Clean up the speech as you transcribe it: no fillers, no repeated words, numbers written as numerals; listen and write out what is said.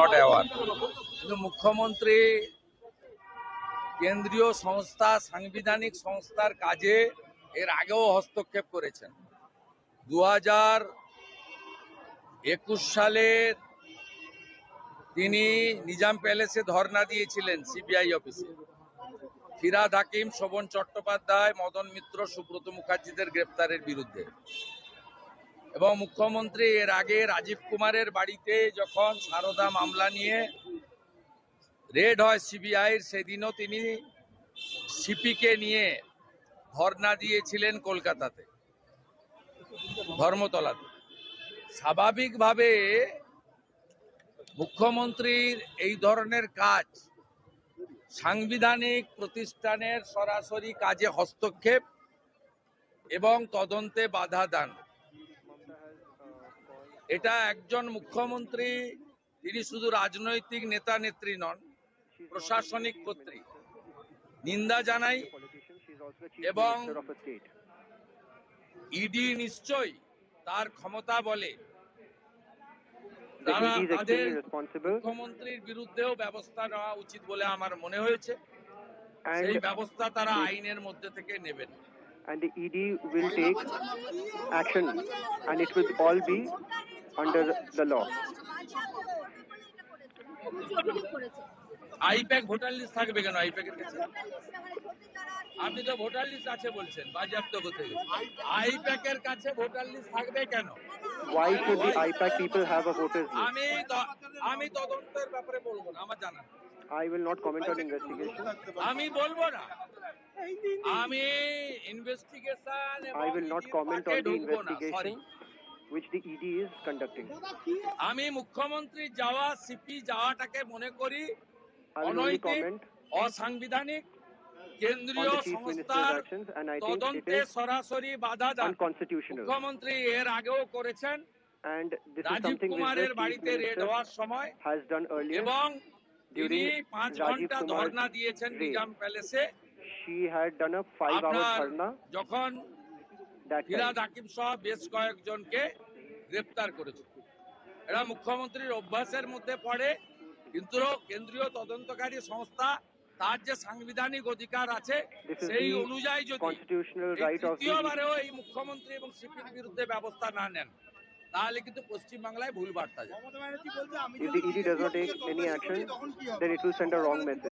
not aware. কিন্তু মুখ্যমন্ত্রী কেন্দ্রীয় সংস্থা সাংবিধানিক সংস্থার কাজে এর আগেও হস্তক্ষেপ করেছেন। 2021 সালে তিনি নিজাম প্যালেসে ধর্ণা দিয়েছিলেন সিবিআই অফিসে। ফিরহাদ হাকিম, শোভন চট্টোপাধ্যায়, মদন মিত্র, সুব্রত মুখার্জিদের গ্রেপ্তারের বিরুদ্ধে। এবং মুখ্যমন্ত্রী এর আগে রাজীব কুমারের বাড়িতে যখন সারদা মামলা নিয়ে রেড হয় সিবিআইয়ের, সেদিনও তিনি সিপিকে নিয়ে ধর্ণা দিয়েছিলেন কলকাতাতে, ধর্মতলাতে। স্বাভাবিকভাবে মুখ্যমন্ত্রীর এই ধরনের কাজ সাংবিধানিক প্রতিষ্ঠানের সরাসরি কাজে হস্তক্ষেপ এবং তদন্তে বাধা দান। এটা একজন মুখ্যমন্ত্রী, তিনি শুধু রাজনৈতিক নেতা নেত্রী নন, প্রশাসনিক কর্ত্রী। নিন্দা জানাই এবং ইডি নিশ্চয়ই তার ক্ষমতা বলে তাদের মুখ্যমন্ত্রীর বিরুদ্ধেও ব্যবস্থা নেওয়া উচিত বলে আমার মনে হয়েছে। সেই ব্যবস্থা তারা আইনের মধ্যে থেকে নেবেন। And the ED will take action, and it will all be under the law. IPAC voter list থাকবে কেন? আইপ্যাকের কাছে আপনি তো ভোটার লিস্ট আছে বলছেন, বাজেয়াপ্ত করতে গেছে। আইপ্যাকের কাছে ভোটার লিস্ট থাকবে কেন? Why should the IPAC people have a voters list? আমি তদন্তের ব্যাপারে বলবো না, আমার জানা। I will not comment on investigation. আমি বলবো না, আমি investigation I will not comment on the investigation which the ED is conducting. আমি মুখ্যমন্ত্রী যাওয়া, সিপি যাওয়াটাকে মনে করি I will only অনৈতিক, comment অসাংবিধানিক, on কেন্দ্রীয় the Chief Minister's সংস্থার actions, and I think it তদন্তে is সরাসরি বাধা দান unconstitutional. মুখ্যমন্ত্রী এর আগেও করেছেন। And this is Rajiv something which কুমারের the Chief বাড়িতে রেড Minister হওয়ার সময় has done earlier. এবং তিনি During 5 Rajiv ঘন্টা Kumar's ধর্ণা দিয়েছেন raid, Nizam প্যালেসে। she had done a 5-hour আপনার dharna যখন that ফিরহাদ time. হাকিম সহ বেশ কয়েকজনকে গ্রেপ্তার করেছে। এরা মুখ্যমন্ত্রীর অভ্যাসের মধ্যে পড়ে, কিন্তু কেন্দ্রীয় তদন্তকারী সংস্থা তার যে সাংবিধানিক অধিকার আছে This is সেই the অনুযায়ী যদি constitutional right of the তৃতীয়বারেও এই মুখ্যমন্ত্রী এবং সিপির বিরুদ্ধে ব্যবস্থা না নেন, তাহলে কিন্তু পশ্চিমবাংলায় ভুল বার্তা যাবে। If the ED does not take any action, then it will send a wrong message.